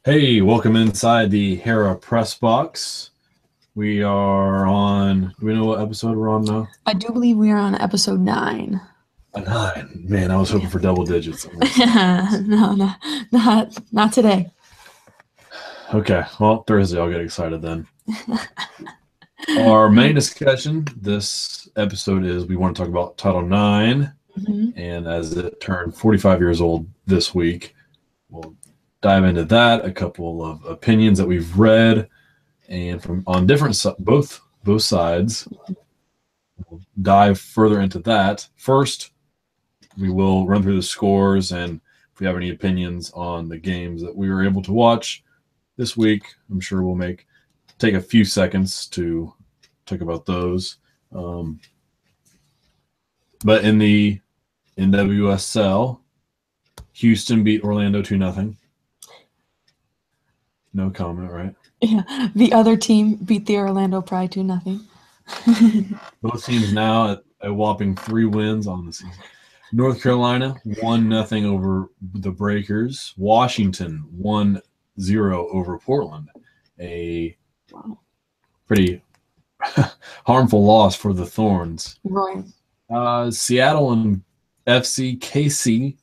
Hey, welcome inside the Hera Press Box. We are on, do we know what episode we're on now? I do believe we are on episode 9. A 9. Man, I was hoping for double digits. No, not today. Okay, well, Thursday I'll get excited then. Our main discussion this episode is we want to talk about Title IX, and as it turned 45 years old this week, we'll dive into that, a couple of opinions that we've read, and from on different both sides. We'll dive further into that. First, we will run through the scores, and if we have any opinions on the games that we were able to watch this week, I'm sure we'll take a few seconds to talk about those. But in the NWSL, Houston beat Orlando 2-0. No comment, right? Yeah, the other team beat the Orlando Pride 2-0. Both teams now at a whopping 3 wins on the season. North Carolina 1-0 over the Breakers. Washington 1-0 over Portland. A pretty harmful loss for the Thorns. Right. Seattle and FC KC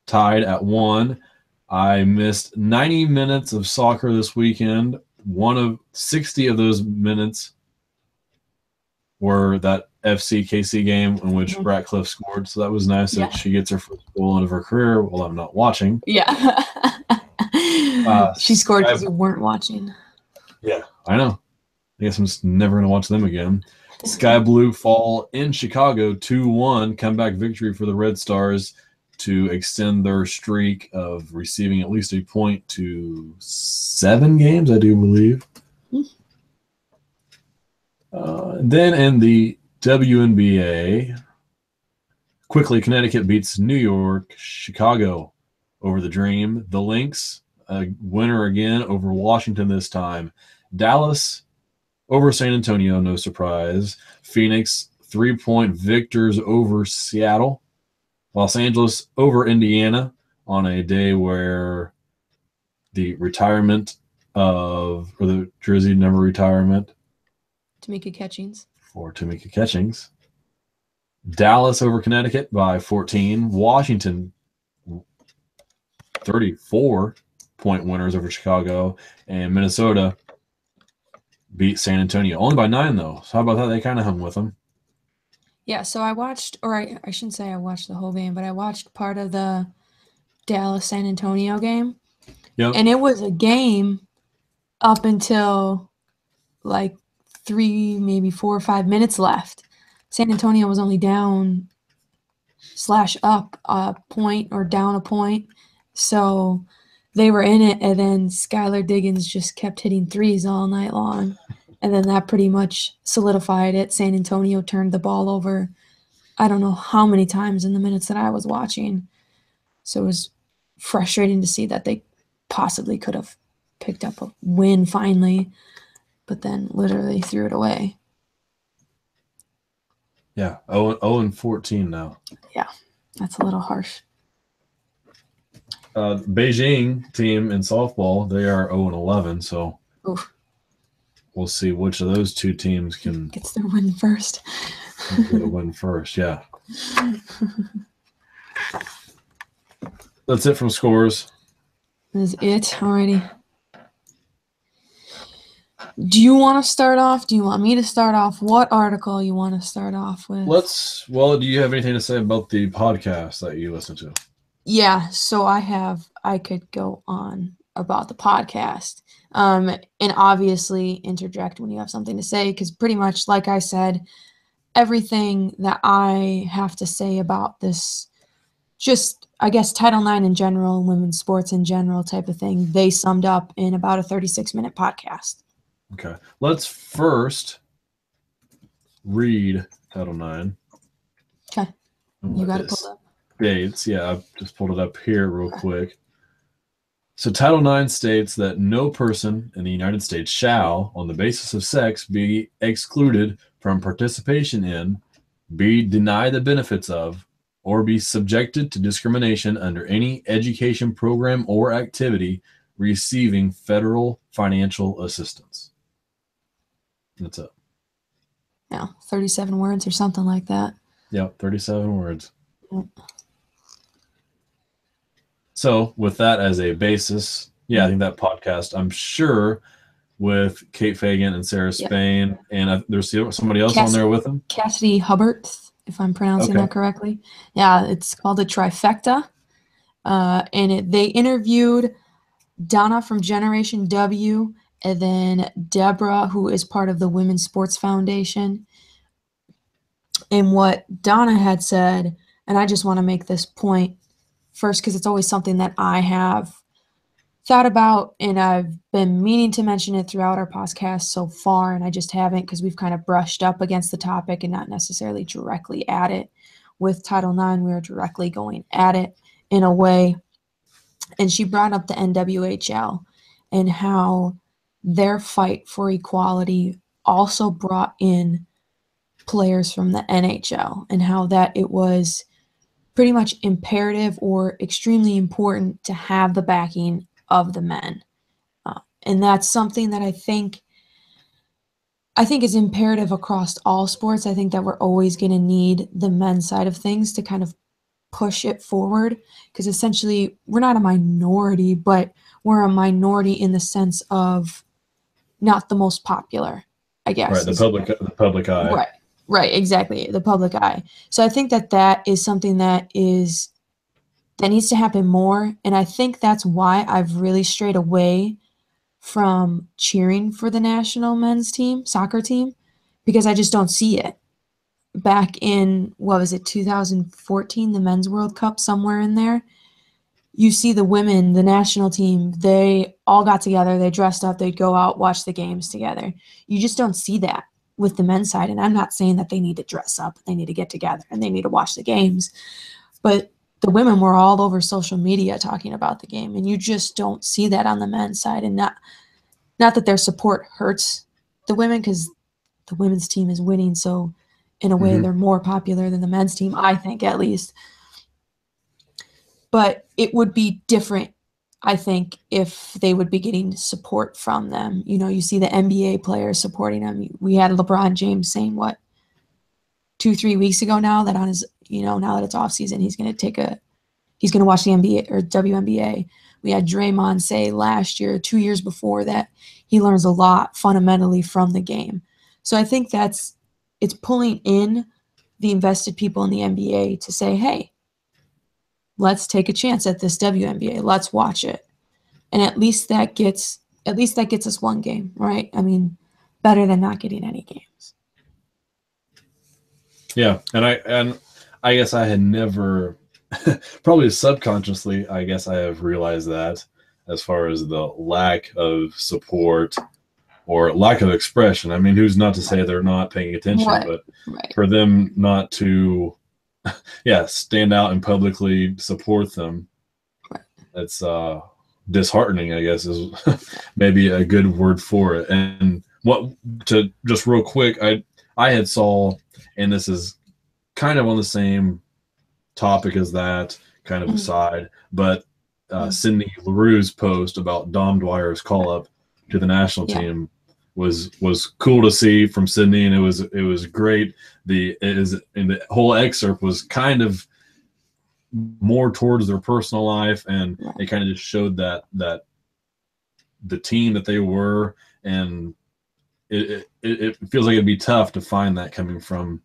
tied at 1. I missed 90 minutes of soccer this weekend. One of 60 of those minutes were that FC KC game in which Ratcliffe scored. So that was nice that she gets her first goal of her career while I'm not watching. Yeah. She scored because you weren't watching. Yeah, I know. I guess I'm just never going to watch them again. Sky Blue fall in Chicago 2-1. Comeback victory for the Red Stars to extend their streak of receiving at least a point to 7 games, I do believe. Then in the WNBA, quickly Connecticut beats New York. Chicago over the Dream. The Lynx, a winner again over Washington this time. Dallas over San Antonio, no surprise. Phoenix, 3-point victors over Seattle. Los Angeles over Indiana on a day where the retirement or the jersey number retirement Tamika Catchings. For Tamika Catchings. Dallas over Connecticut by 14. Washington, 34-point winners over Chicago. And Minnesota beat San Antonio. Only by 9, though. So how about that? They kind of hung with them. Yeah, so I watched, or I shouldn't say I watched the whole game, but I watched part of the Dallas-San Antonio game. Yep. And it was a game up until like 3, maybe 4 or 5 minutes left. San Antonio was only down / up a point or down a point. So they were in it, and then Skylar Diggins just kept hitting threes all night long. And then that pretty much solidified it. San Antonio turned the ball over I don't know how many times in the minutes that I was watching. So it was frustrating to see that they possibly could have picked up a win finally, but then literally threw it away. Yeah, 0-14 now. Yeah, that's a little harsh. Beijing team in softball, they are 0-11, so Oof. We'll see which of those two teams gets their win first. Get a win first, yeah. That's it from scores. That is it. Alrighty. Do you want to start off? Do you want me to start off? What article you want to start off with? Well, do you have anything to say about the podcast that you listen to? Yeah, so I could go on about the podcast. And obviously interject when you have something to say, because pretty much, like I said, everything that I have to say about this, just, I guess, Title IX in general, women's sports in general type of thing, they summed up in about a 36-minute podcast. Okay. Let's first read Title IX. Okay. You got it pulled up? States. Yeah, I've just pulled it up here real quick. So Title IX states that no person in the United States shall, on the basis of sex, be excluded from participation in, be denied the benefits of, or be subjected to discrimination under any education program or activity receiving federal financial assistance. That's it. Yeah, 37 words or something like that. Yep, 37 words. Yep. So with that as a basis, I think that podcast, I'm sure, with Kate Fagan and Sarah Spain, and there's somebody else on there with them. Cassidy Hubbard, if I'm pronouncing that correctly. Yeah, it's called The Trifecta. And they interviewed Donna from Generation W, and then Deborah, who is part of the Women's Sports Foundation. And what Donna had said, and I just want to make this point first because it's always something that I have thought about, and I've been meaning to mention it throughout our podcast so far, and I just haven't because we've kind of brushed up against the topic and not necessarily directly at it. With Title IX, we were directly going at it in a way. And she brought up the NWHL and how their fight for equality also brought in players from the NHL, and how that it was pretty much imperative or extremely important to have the backing of the men. And that's something that I think is imperative across all sports. I think that we're always going to need the men's side of things to kind of push it forward, because essentially we're not a minority, but we're a minority in the sense of not the most popular, I guess. Right, the public eye. Right, exactly, the public eye. So I think that is something that needs to happen more, and I think that's why I've really strayed away from cheering for the national men's team, soccer team, because I just don't see it. Back in, 2014, the Men's World Cup, somewhere in there, you see the women, the national team, they all got together, they dressed up, they'd go out, watch the games together. You just don't see that with the men's side, and I'm not saying that they need to dress up, they need to get together, and they need to watch the games, but the women were all over social media talking about the game, and you just don't see that on the men's side. And not that their support hurts the women, because the women's team is winning, so in a way they're more popular than the men's team, I think, at least. But it would be different, I think, if they would be getting support from them. You see the NBA players supporting them. We had LeBron James saying, 2-3 weeks ago now, that on his, now that it's off season, he's going to watch the NBA or WNBA. We had Draymond say last year, 2 years before, that he learns a lot fundamentally from the game. So I think it's pulling in the invested people in the NBA to say, hey, let's take a chance at this WNBA. Let's watch it. And at least that gets us one game, right? I mean, better than not getting any games. Yeah, and I guess I had never, probably subconsciously, I guess I have realized that, as far as the lack of support or lack of expression. I mean, who's not to say they're not paying attention, but for them not to, stand out and publicly support them, it's disheartening, I guess, is maybe a good word for it. And just real quick, I had saw, and this is kind of on the same topic as that, kind of aside, but Sydney Leroux's post about Dom Dwyer's call up to the national team was cool to see from Sydney, and it was great. And the whole excerpt was kind of more towards their personal life, and it kind of just showed that the team that they were, and it feels like it'd be tough to find that coming from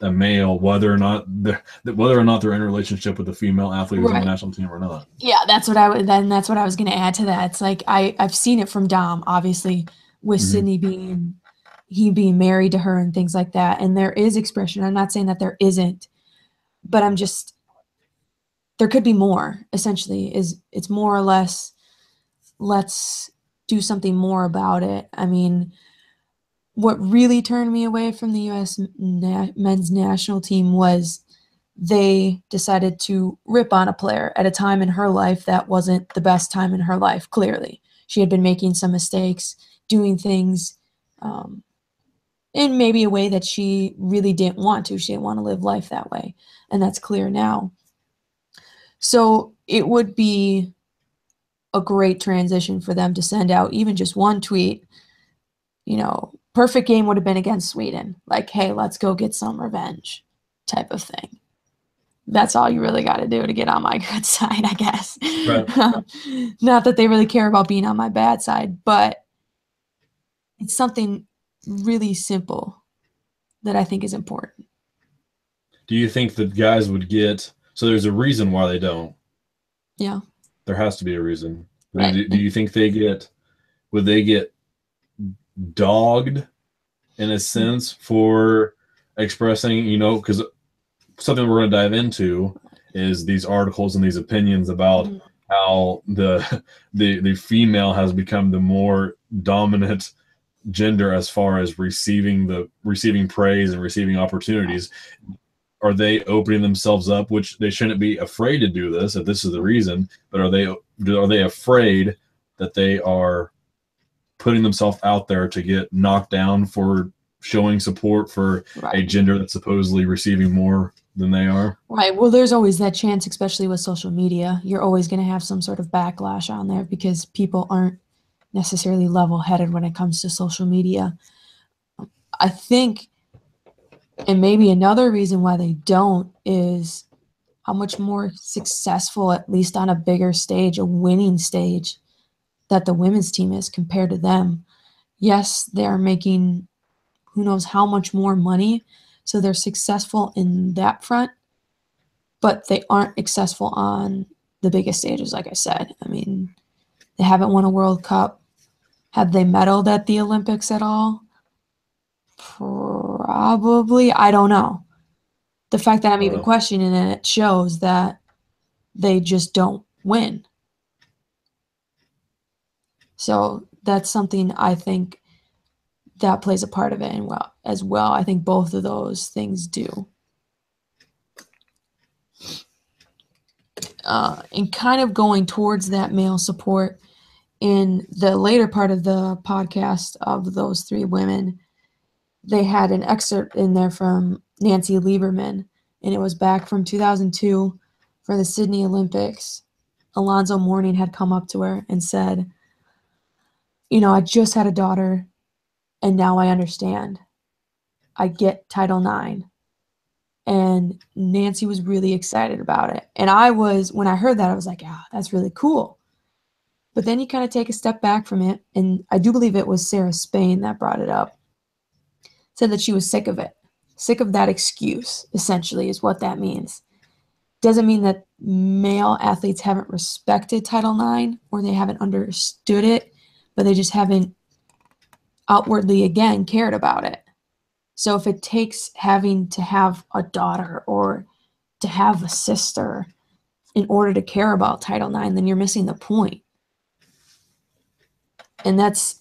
a male, whether or not they're in a relationship with a female athlete who's on the national team or not. Yeah, that's what I was going to add to that. It's like I've seen it from Dom, obviously, with Sydney being married to her and things like that, and there is expression. I'm not saying that there isn't, but there could be more. Essentially, it's more or less, let's do something more about it. I mean, what really turned me away from the U.S. men's national team was they decided to rip on a player at a time in her life that wasn't the best time in her life. Clearly, she had been making some mistakes, doing things in maybe a way that she really didn't want to. She didn't want to live life that way, and that's clear now. So it would be a great transition for them to send out even just one tweet. Perfect game would have been against Sweden. Like, hey, let's go get some revenge type of thing. That's all you really got to do to get on my good side, I guess. Right. Not that they really care about being on my bad side, but it's something really simple that I think is important. Do you think that guys would get, so there's a reason why they don't? Yeah. There has to be a reason. Right. Do you think would they get dogged in a sense for expressing, because something we're going to dive into is these articles and these opinions about how the female has become the more dominant gender as far as receiving praise and receiving opportunities. Are they opening themselves up, which they shouldn't be afraid to do this if this is the reason, but are they afraid that they are putting themselves out there to get knocked down for showing support for a gender that's supposedly receiving more than they are? Right. Well, there's always that chance, especially with social media. You're always going to have some sort of backlash on there because people aren't necessarily level-headed when it comes to social media. I think, and maybe another reason why they don't, is how much more successful, at least on a bigger stage, a winning stage, that the women's team is compared to them. Yes, they're making who knows how much more money, so they're successful in that front, but they aren't successful on the biggest stages, like I said. I mean, they haven't won a World Cup. Have they medaled at the Olympics at all? Probably. I don't know. The fact that I'm even questioning it shows that they just don't win. So that's something I think that plays a part of it as well. I think both of those things do. And kind of going towards that male support, in the later part of the podcast of those three women, they had an excerpt in there from Nancy Lieberman, and it was back from 2002 for the Sydney Olympics. Alonzo Mourning had come up to her and said, I just had a daughter, and now I understand. I get Title IX. And Nancy was really excited about it. And when I heard that, I was like, that's really cool. But then you kind of take a step back from it, and I do believe it was Sarah Spain that brought it up, said that she was sick of it. Sick of that excuse, essentially, is what that means. Doesn't mean that male athletes haven't respected Title IX or they haven't understood it, but they just haven't outwardly, again, cared about it. So if it takes having to have a daughter or to have a sister in order to care about Title IX, then you're missing the point. And that's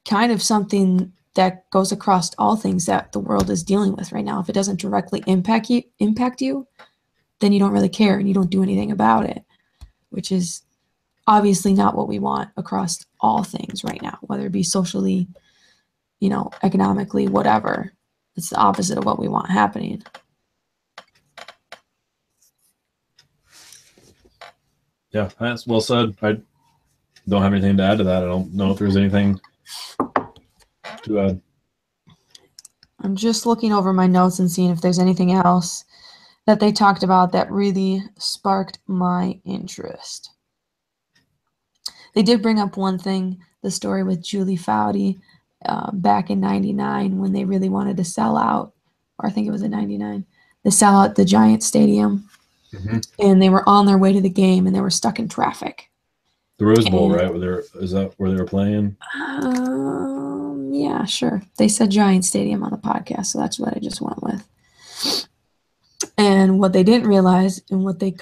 kind of something that goes across all things that the world is dealing with right now. If it doesn't directly impact you, then you don't really care and you don't do anything about it, which is obviously not what we want across all things right now, whether it be socially, economically, whatever. It's the opposite of what we want happening. Yeah, that's well said. I don't have anything to add to that. I don't know if there's anything to add. I'm just looking over my notes and seeing if there's anything else that they talked about that really sparked my interest. They did bring up one thing, the story with Julie Foudy back in 99 when they really wanted to sell out, or I think it was in 99, to sell out the Giant Stadium. Mm-hmm. And they were on their way to the game and they were stuck in traffic. The Rose Bowl, right? Is that where they were playing? Yeah, sure. They said Giant Stadium on the podcast, so that's what I just went with. And what they didn't realize and what they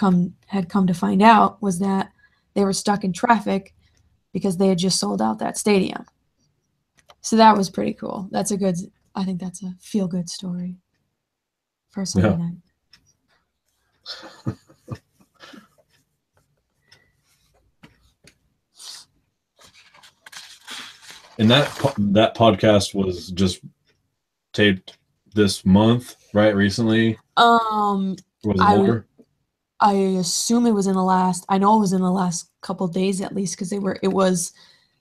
had come to find out was that they were stuck in traffic because they had just sold out that stadium. So that was pretty cool. I think that's a feel-good story for Sunday night. And that podcast was just taped this month, right? Recently? Was it older? I assume it was in the last, I know it was in the last couple days at least, because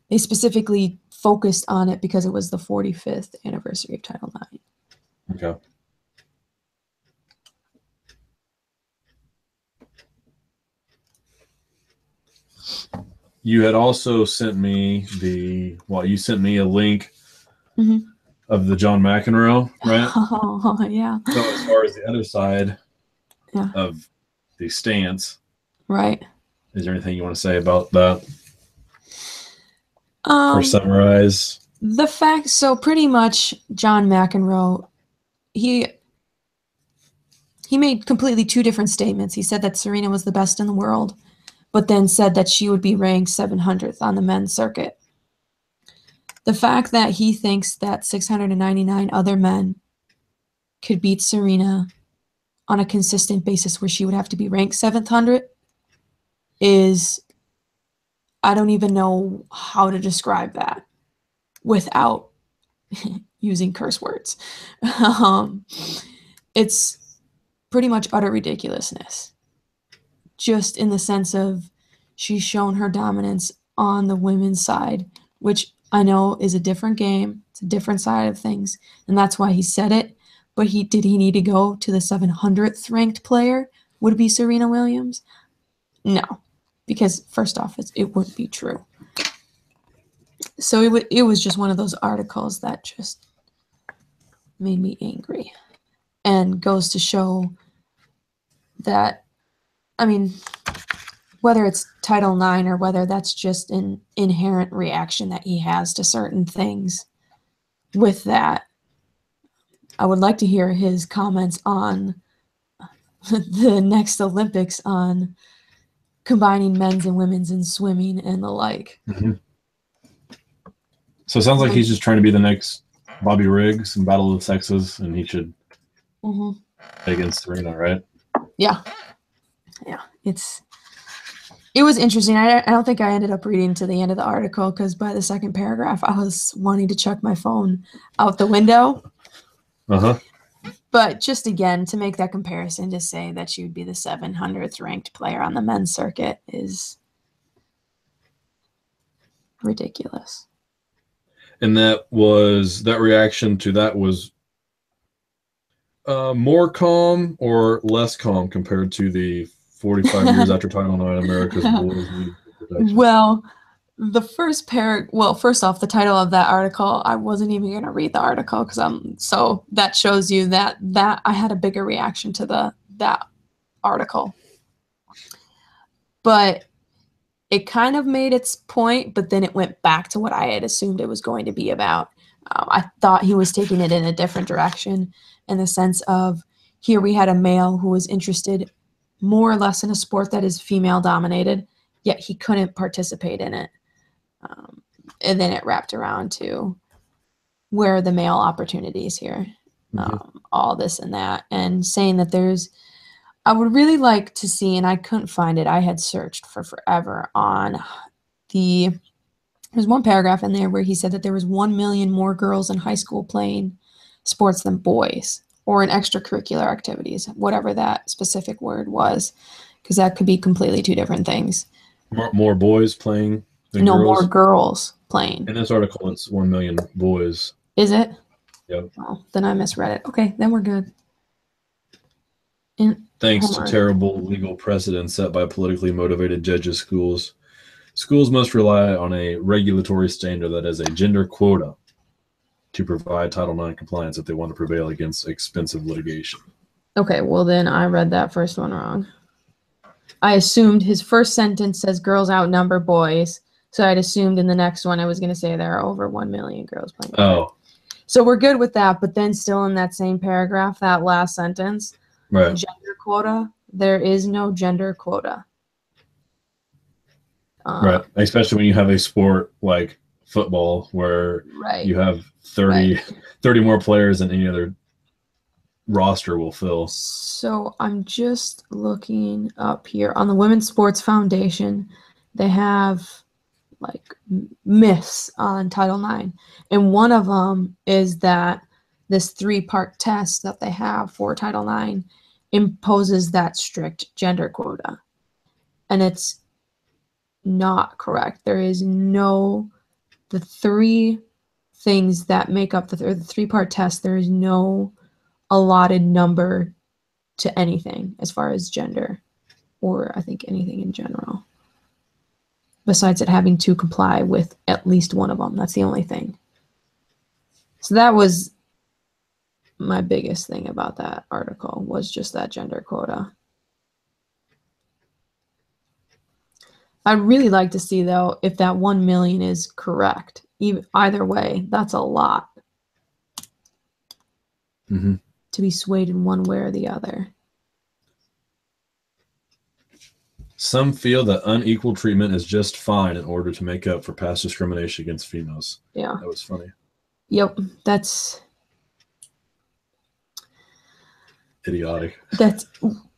they specifically focused on it because it was the 45th anniversary of Title IX. Okay. You had also sent me you sent me a link of the John McEnroe, right? Oh, yeah. So as far as the other side Yeah. of the stance, right. Is there anything you want to say about that? Or Um, summarize? the fact, so pretty much John McEnroe, he made completely two different statements. He said that Serena was the best in the world, but then said that she would be ranked 700th on the men's circuit. The fact that he thinks that 699 other men could beat Serena on a consistent basis where she would have to be ranked 700 is, I don't even know how to describe that without using curse words. It's pretty much utter ridiculousness. Just in the sense of she's shown her dominance on the women's side, which I know is a different game. It's a different side of things. And that's why he said it. But did he need to go to the 700th ranked player? Would it be Serena Williams? No, because first off, it wouldn't be true. So it was just one of those articles that just made me angry, and goes to show that, I mean, whether it's Title IX or whether that's just an inherent reaction that he has to certain things with that, I would like to hear his comments on the next Olympics on combining men's and women's in swimming and the like. Mm-hmm. So it sounds like he's just trying to be the next Bobby Riggs in Battle of the Sexes, and he should against Serena, right? Yeah. Yeah. It was interesting. I don't think I ended up reading to the end of the article because by the second paragraph, I was wanting to chuck my phone out the window. But just again, to make that comparison, to say that she would be the 700th ranked player on the men's circuit is ridiculous. And that reaction to that was more calm or less calm compared to the 45 years after Title IX, America's Boys Need Protection? Well, first off, the title of that article, I wasn't even going to read the article so that shows you that I had a bigger reaction to that article. But it kind of made its point, but then it went back to what I had assumed it was going to be about. I thought he was taking it in a different direction, in the sense of, here we had a male who was interested more or less in a sport that is female dominated, yet he couldn't participate in it. And then it wrapped around to, where are the male opportunities here? All this and that, and saying that I would really like to see, and I couldn't find it, I had searched for forever on there's one paragraph in there where he said that there was 1 million more girls in high school playing sports than boys, or in extracurricular activities, whatever that specific word was, because that could be completely two different things. More boys playing than girls? More girls playing. In this article, it's 1 million boys. Is it? Yep. Oh, then I misread it. Okay, then we're good. Thanks to terrible legal precedents set by politically motivated judges, schools must rely on a regulatory standard that is a gender quota to provide Title IX compliance if they want to prevail against expensive litigation. Okay, well then I read that first one wrong. I assumed his first sentence says girls outnumber boys, so I'd assumed in the next one I was going to say there are over 1 million girls playing. Oh. So we're good with that, but then still in that same paragraph, that last sentence, right. Gender quota, there is no gender quota. Right, especially when you have a sport like football where you have 30 more players than any other roster will fill. So I'm just looking up here on the Women's Sports Foundation. They have like myths on Title IX, and one of them is that this 3-part test that they have for Title IX imposes that strict gender quota. And it's not correct. There is the three things that make up the 3-part test, there is no allotted number to anything as far as gender, or I think anything in general, besides it having to comply with at least one of them. That's the only thing. So that was my biggest thing about that article, was just that gender quota. I'd really like to see, though, if that 1 million is correct. Either way, that's a lot to be swayed in one way or the other. Some feel that unequal treatment is just fine in order to make up for past discrimination against females. Yeah. That was funny. Yep. That's idiotic. That's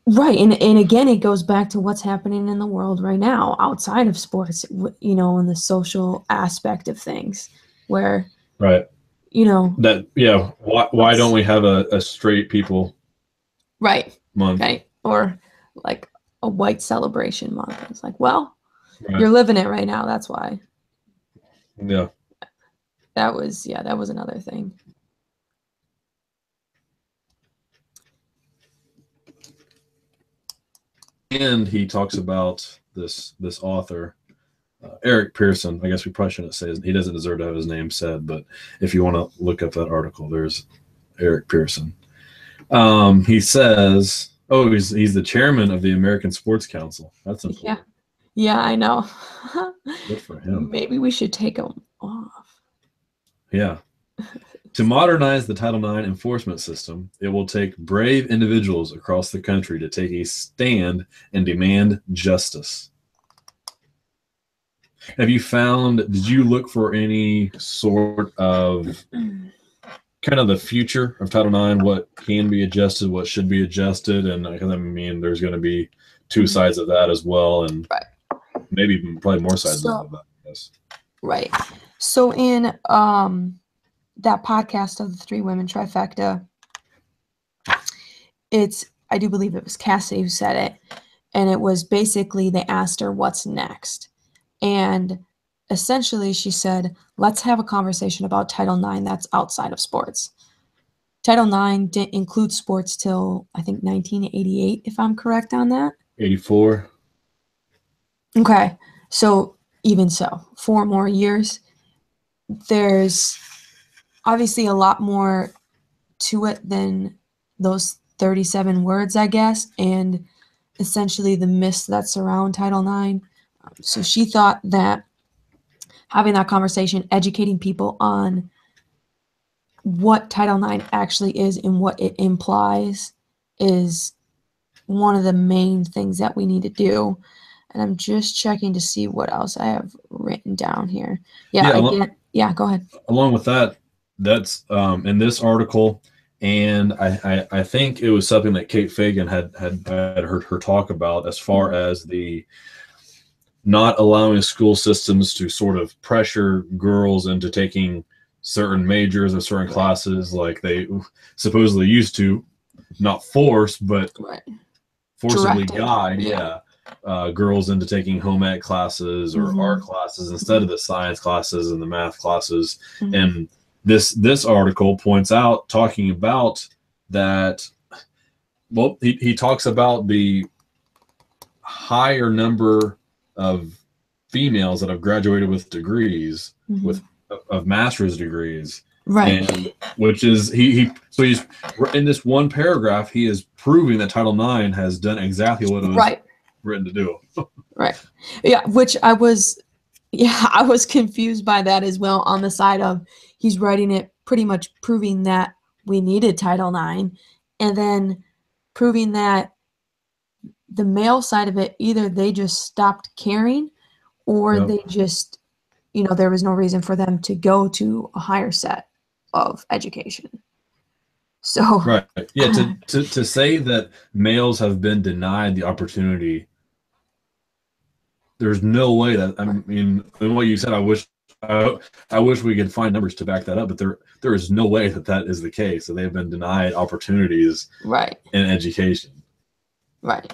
right. And again, it goes back to what's happening in the world right now outside of sports, in the social aspect of things, where, right. Why don't we have a straight people month? Right. Or like a white celebration month. It's like, well, you're living it right now. That's why. Yeah. That was another thing. And he talks about this author, Eric Pearson. I guess we probably shouldn't say he doesn't deserve to have his name said, but if you want to look up that article, there's Eric Pearson. He says, he's the chairman of the American Sports Council. That's important. Yeah, I know. Good for him. Maybe we should take him off. Yeah. To modernize the Title IX enforcement system, it will take brave individuals across the country to take a stand and demand justice. Did you look for any sort of kind of the future of Title IX, what can be adjusted, what should be adjusted? And there's going to be two sides of that as well, and maybe probably more sides of that, I guess. Right. So in that podcast of the 3 Women Trifecta, I do believe it was Cassidy who said it, and it was basically they asked her what's next, and essentially she said, let's have a conversation about Title IX that's outside of sports. Title IX didn't include sports till I think 1988, if I'm correct on that. 84. Okay, so even so, 4 more years. There's obviously a lot more to it than those 37 words, I guess, and essentially the myths that surround Title IX. So she thought that having that conversation, educating people on what Title IX actually is and what it implies, is one of the main things that we need to do. And I'm just checking to see what else I have written down here. Go ahead. Along with that, that's in this article, and I think it was something that Kate Fagan had heard her talk about, as far as the not allowing school systems to sort of pressure girls into taking certain majors or certain classes like they supposedly used to, not force, but forcibly guide, girls into taking home ec classes or art classes instead of the science classes and the math classes. And this article points out, talking about that, well, he talks about the higher number of females that have graduated with degrees, of master's degrees, and which is so he's in this one paragraph, he is proving that Title IX has done exactly what it was written to do. Which I was confused by that as well, on the side of he's writing it pretty much proving that we needed Title IX, and then proving that the male side of it, either they just stopped caring, or they just, there was no reason for them to go to a higher set of education. So to say that males have been denied the opportunity, there's no way that, I mean, in what you said, I wish we could find numbers to back that up, but there is no way that is the case, that they have been denied opportunities in education. Right.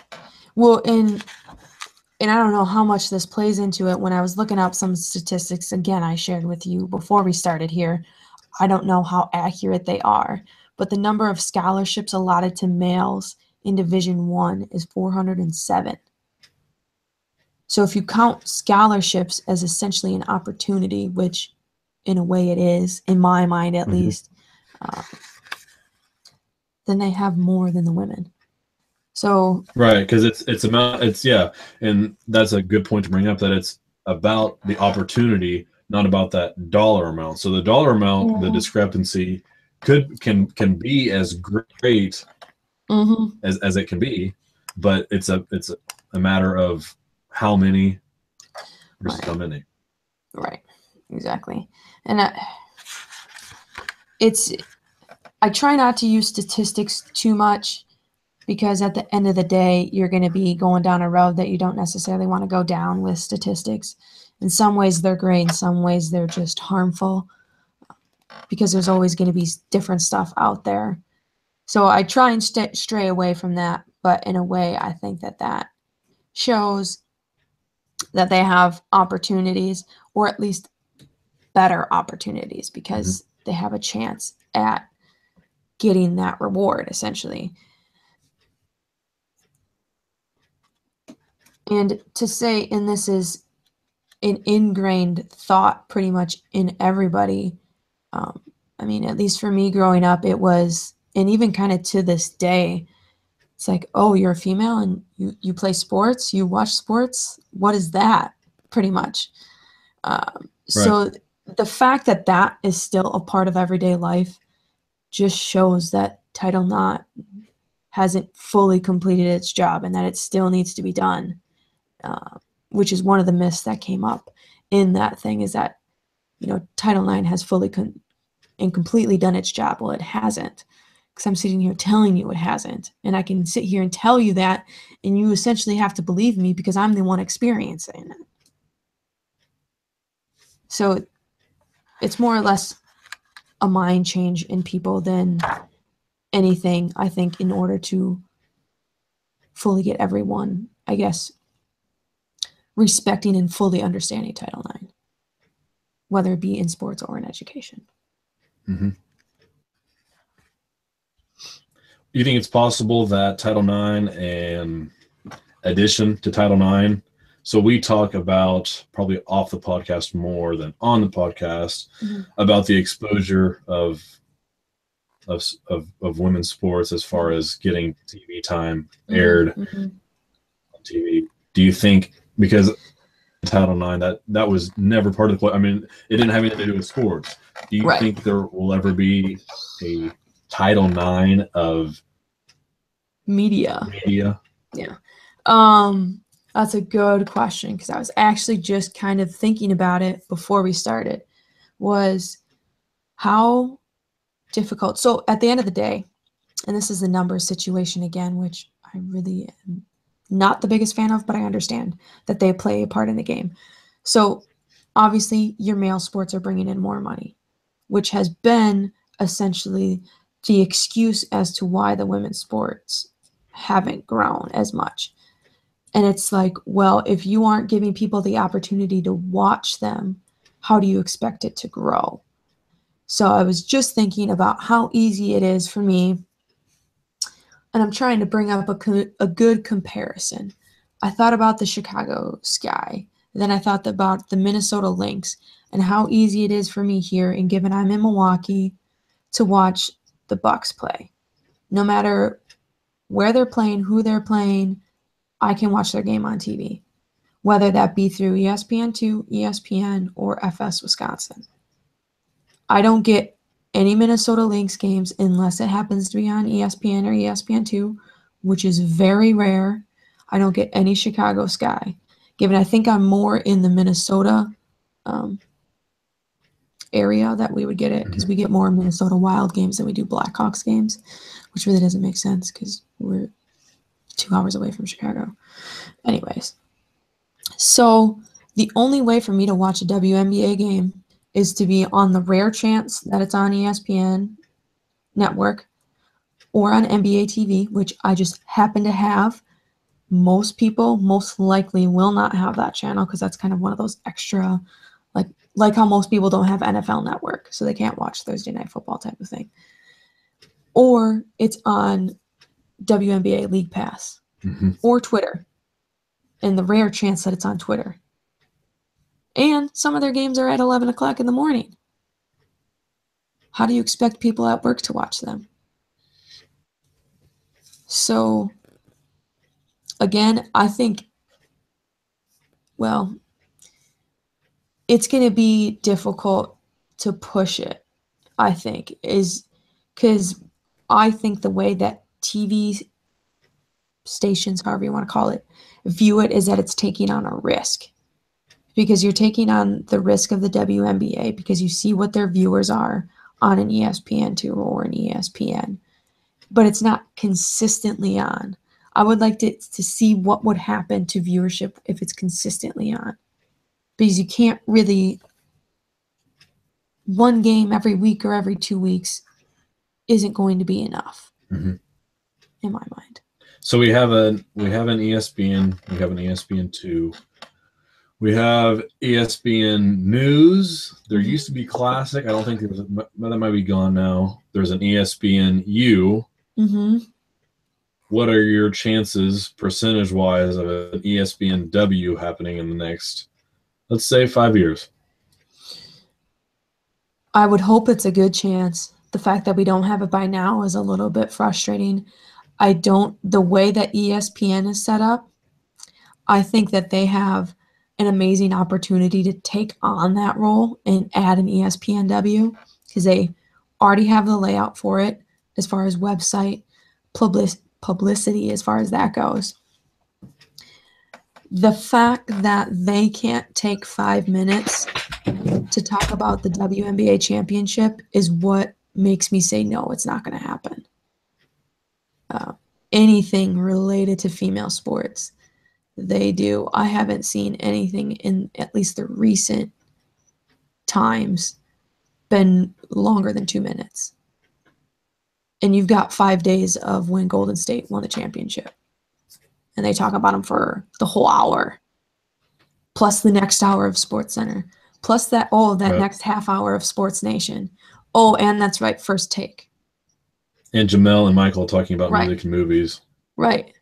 Well, and I don't know how much this plays into it. When I was looking up some statistics, again, I shared with you before we started here, I don't know how accurate they are, but the number of scholarships allotted to males in Division I is 407. So if you count scholarships as essentially an opportunity, which in a way it is, in my mind at least, then they have more than the women. So right, because it's yeah, and that's a good point to bring up, that it's about the opportunity, not about that dollar amount. So the dollar amount, the discrepancy can be as great as it can be, but it's a matter of how many versus how many. Right, exactly. And I try not to use statistics too much, because at the end of the day, you're going to be going down a road that you don't necessarily want to go down with statistics. In some ways, they're great. In some ways, they're just harmful, because there's always going to be different stuff out there. So I try and stray away from that. But in a way, I think that shows that they have opportunities, or at least better opportunities, because they have a chance at getting that reward, essentially. And to say, and this is an ingrained thought pretty much in everybody. I mean, at least for me growing up, it was, and even kind of to this day, it's like, oh, you're a female and you play sports, you watch sports. What is that? Pretty much. So the fact that that is still a part of everyday life just shows that Title IX hasn't fully completed its job, and that it still needs to be done. Which is one of the myths that came up in that thing, is that, Title IX has fully and completely done its job. Well, it hasn't, because I'm sitting here telling you it hasn't. And I can sit here and tell you that, and you essentially have to believe me because I'm the one experiencing it. So it's more or less a mind change in people than anything, I think, in order to fully get everyone, I guess, respecting and fully understanding Title IX, whether it be in sports or in education. You think it's possible that Title IX and addition to Title IX, so we talk about, probably off the podcast more than on the podcast, about the exposure of women's sports as far as getting TV time aired on TV. Do you think, because Title IX, that was never part of the play, I mean, it didn't have anything to do with sports. Do you think there will ever be a Title IX of media? Yeah. That's a good question, because I was actually just kind of thinking about it before we started, was how difficult. So at the end of the day, and this is the numbers situation again, which I really am not the biggest fan of, but I understand that they play a part in the game. So obviously your male sports are bringing in more money, which has been essentially the excuse as to why the women's sports haven't grown as much. And it's like, well, if you aren't giving people the opportunity to watch them, how do you expect it to grow? So I was just thinking about how easy it is for me, and I'm trying to bring up a good comparison. I thought about the Chicago Sky, then I thought about the Minnesota Lynx, and how easy it is for me here, and given I'm in Milwaukee, to watch the Bucks play. No matter where they're playing, who they're playing, I can watch their game on TV, whether that be through ESPN2, ESPN, or FS Wisconsin. I don't get any Minnesota Lynx games unless it happens to be on ESPN or ESPN2, which is very rare. I don't get any Chicago Sky, given I think I'm more in the Minnesota area that we would get it, because we get more Minnesota Wild games than we do Blackhawks games, which really doesn't make sense because we're 2 hours away from Chicago. Anyways, so the only way for me to watch a WNBA game is to be on the rare chance that it's on ESPN network or on NBA TV, which I just happen to have most people most likely will not have that channel because that's kind of one of those extra, like how most people don't have NFL Network, so they can't watch Thursday Night Football type of thing. Or it's on WNBA League Pass or Twitter, and the rare chance that it's on Twitter. And some of their games are at 11 o'clock in the morning. How do you expect people at work to watch them? So, again, I think, well, it's going to be difficult to push it, I think, is because I think the way that TV stations, however you want to call it, view it is that it's taking on a risk. Because you're taking on the risk of the WNBA because you see what their viewers are on an ESPN2 or an ESPN. But it's not consistently on. I would like to see what would happen to viewership if it's consistently on. Because you can't really, one game every week or every 2 weeks isn't going to be enough in my mind. So we have an ESPN, we have an ESPN2, we have ESPN News. There used to be Classic. I don't think there was that might be gone now. There's an ESPNU. What are your chances, percentage-wise, of an ESPNW happening in the next, let's say, 5 years? I would hope it's a good chance. The fact that we don't have it by now is a little bit frustrating. The way that ESPN is set up, I think that they have an amazing opportunity to take on that role and add an ESPNW because they already have the layout for it as far as website, publicity as far as that goes. The fact that they can't take 5 minutes to talk about the WNBA championship is what makes me say no, it's not going to happen. Anything related to female sports, they do. I haven't seen anything in at least the recent times been longer than 2 minutes. And you've got 5 days of when Golden State won the championship. And they talk about them for the whole hour. Plus the next hour of SportsCenter. Plus that next half hour of Sports Nation. Oh, and that's right, First Take. And Jamel and Michael talking about music and movies. Right.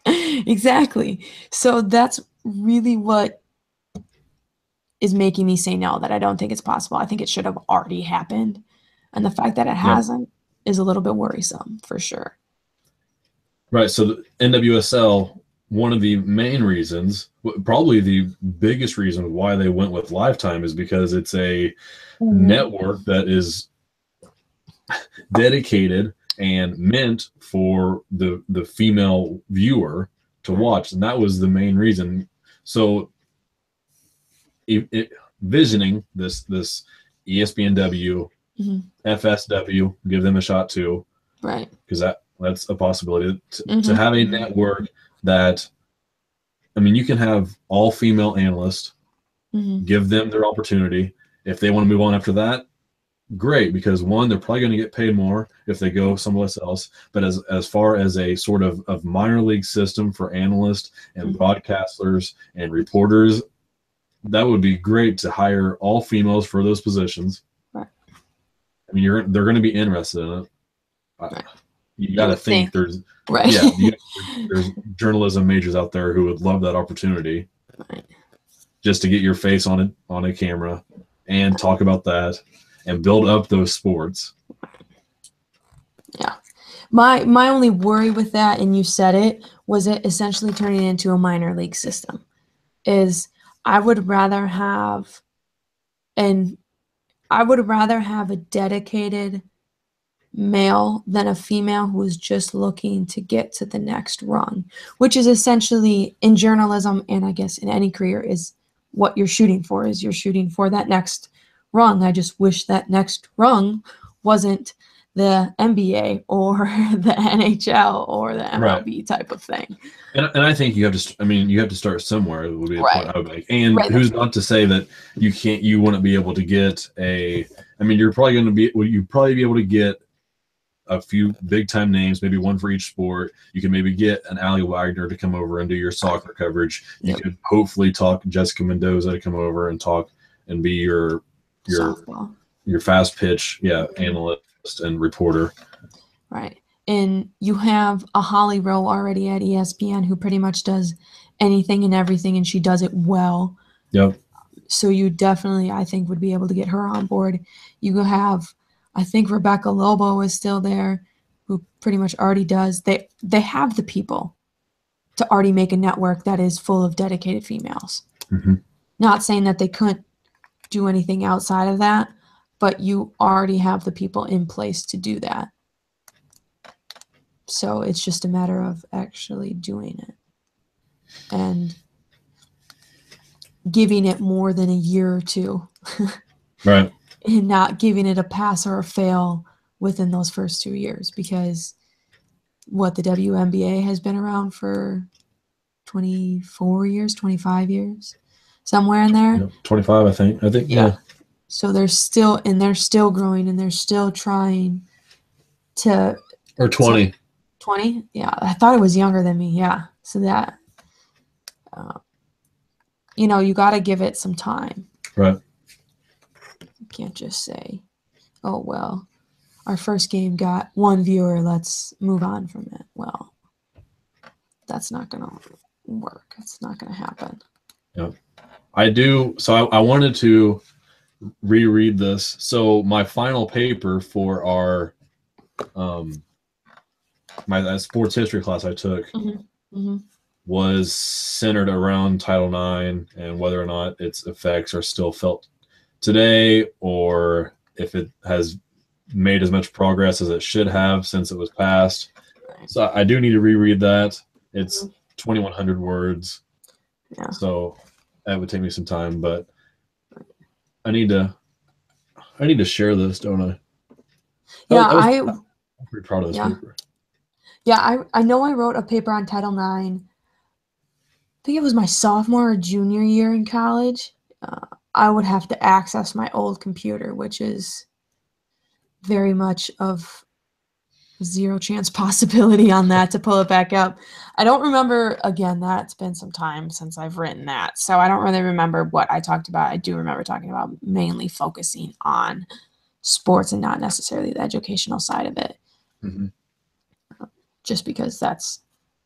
Exactly. So that's really what is making me say no, that I don't think it's possible. I think it should have already happened. And the fact that it hasn't is a little bit worrisome for sure. Right. So the NWSL, one of the main reasons, probably the biggest reason why they went with Lifetime is because it's a network that is dedicated and meant for the female viewer to watch. And that was the main reason. So visioning this ESPNW, FSW, give them a shot too. Right. Because that's a possibility to have a network that, I mean, you can have all female analysts, give them their opportunity. If they want to move on after that, great, because one, they're probably going to get paid more if they go someplace else. But as far as a sort of minor league system for analysts and broadcasters and reporters, that would be great to hire all females for those positions. Right. I mean, they're going to be interested in it. Right. You got to think there's there's journalism majors out there who would love that opportunity, just to get your face on a camera and talk about that and build up those sports. Yeah. My only worry with that, and you said it, was it essentially turning into a minor league system. I would rather have a dedicated male than a female who is just looking to get to the next rung, which is essentially in journalism, and I guess in any career, is what you're shooting for, is you're shooting for that next rung. I just wish that next rung wasn't the NBA or the NHL or the MLB type of thing. And I think you have to start somewhere. Would be the point I would make. And who's not to say that you wouldn't be able to get you'd probably be able to get a few big time names, maybe one for each sport. You can maybe get an Allie Wagner to come over and do your soccer coverage. You could hopefully talk Jessica Mendoza to come over and talk and be your fast pitch, analyst and reporter. Right. And you have a Holly Rowe already at ESPN who pretty much does anything and everything, and she does it well. Yep. So you definitely, I think, would be able to get her on board. You could have, I think Rebecca Lobo is still there, who pretty much already does. They have the people to already make a network that is full of dedicated females. Mm-hmm. Not saying that they couldn't do anything outside of that, but you already have the people in place to do that. So it's just a matter of actually doing it and giving it more than a year or two. Right. And not giving it a pass or a fail within those first 2 years, because the WNBA has been around for 24 years, 25 years, somewhere in there. Yep, 25, I think. Yeah. So they're still growing, and they're still trying to. Or 20. 20? Yeah, I thought it was younger than me. Yeah. So that, you got to give it some time. Right. You can't just say, oh, well, our first game got 1 viewer, let's move on from it. Well, that's not going to work. It's not going to happen. Yeah. I do. So I wanted to reread this. So my final paper for our my sports history class I took was centered around Title IX and whether or not its effects are still felt today, or if it has made as much progress as it should have since it was passed. So I do need to reread that. It's 2,100 words. Yeah. So that would take me some time, but I need to share this, don't I? Yeah, I'm pretty proud of this paper. Yeah, I know I wrote a paper on Title IX. I think it was my sophomore or junior year in college. I would have to access my old computer, which is very much of zero chance possibility on that to pull it back up. I don't remember, again, that's been some time since I've written that, so I don't really remember what I talked about. I do remember talking about mainly focusing on sports and not necessarily the educational side of it. Mm-hmm. Just because that's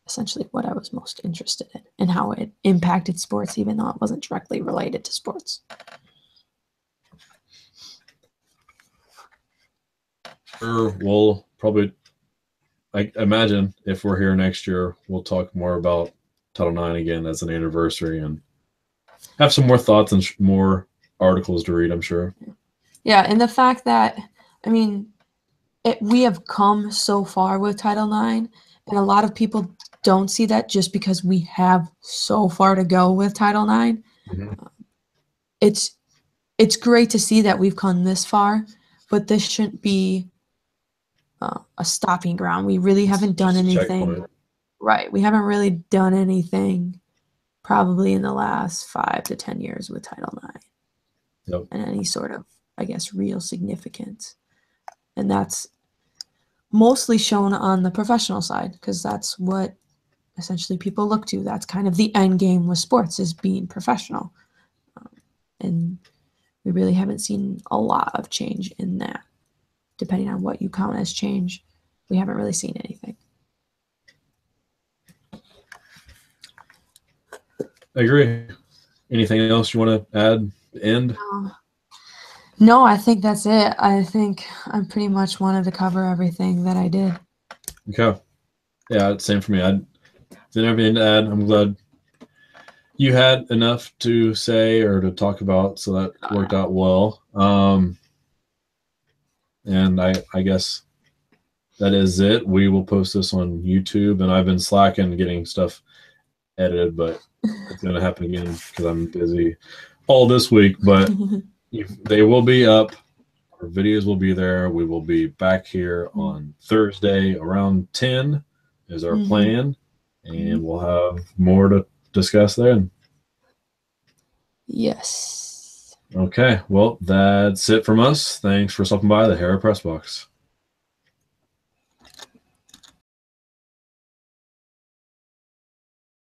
essentially what I was most interested in and how it impacted sports, even though it wasn't directly related to sports. We'll probably, I imagine, if we're here next year, we'll talk more about Title IX again as an anniversary and have some more thoughts and more articles to read, I'm sure. Yeah, and the fact that, I mean, we have come so far with Title IX, and a lot of people don't see that just because we have so far to go with Title IX. Mm-hmm. It's great to see that we've come this far, but this shouldn't be a stopping ground. We really haven't done anything. Right. We haven't really done anything probably in the last 5 to 10 years with Title IX. Yep. And any sort of, I guess, real significance. And that's mostly shown on the professional side, because that's what essentially people look to. That's kind of the end game with sports, is being professional. And we really haven't seen a lot of change in that. Depending on what you count as change, we haven't really seen anything. I agree. Anything else you want to add? End? No, I think that's it. I think I pretty much wanted to cover everything that I did. Okay. Yeah, same for me. I didn't have anything to add. I'm glad you had enough to say or to talk about, so that worked out well. And I guess that is it. We will post this on YouTube, and I've been slacking getting stuff edited, but it's going to happen again because I'm busy all this week. But they will be up. Our videos will be there. We will be back here on Thursday around 10 is our plan, and we'll have more to discuss then. Yes. Okay. Well, that's it from us. Thanks for stopping by the Hara Press Box.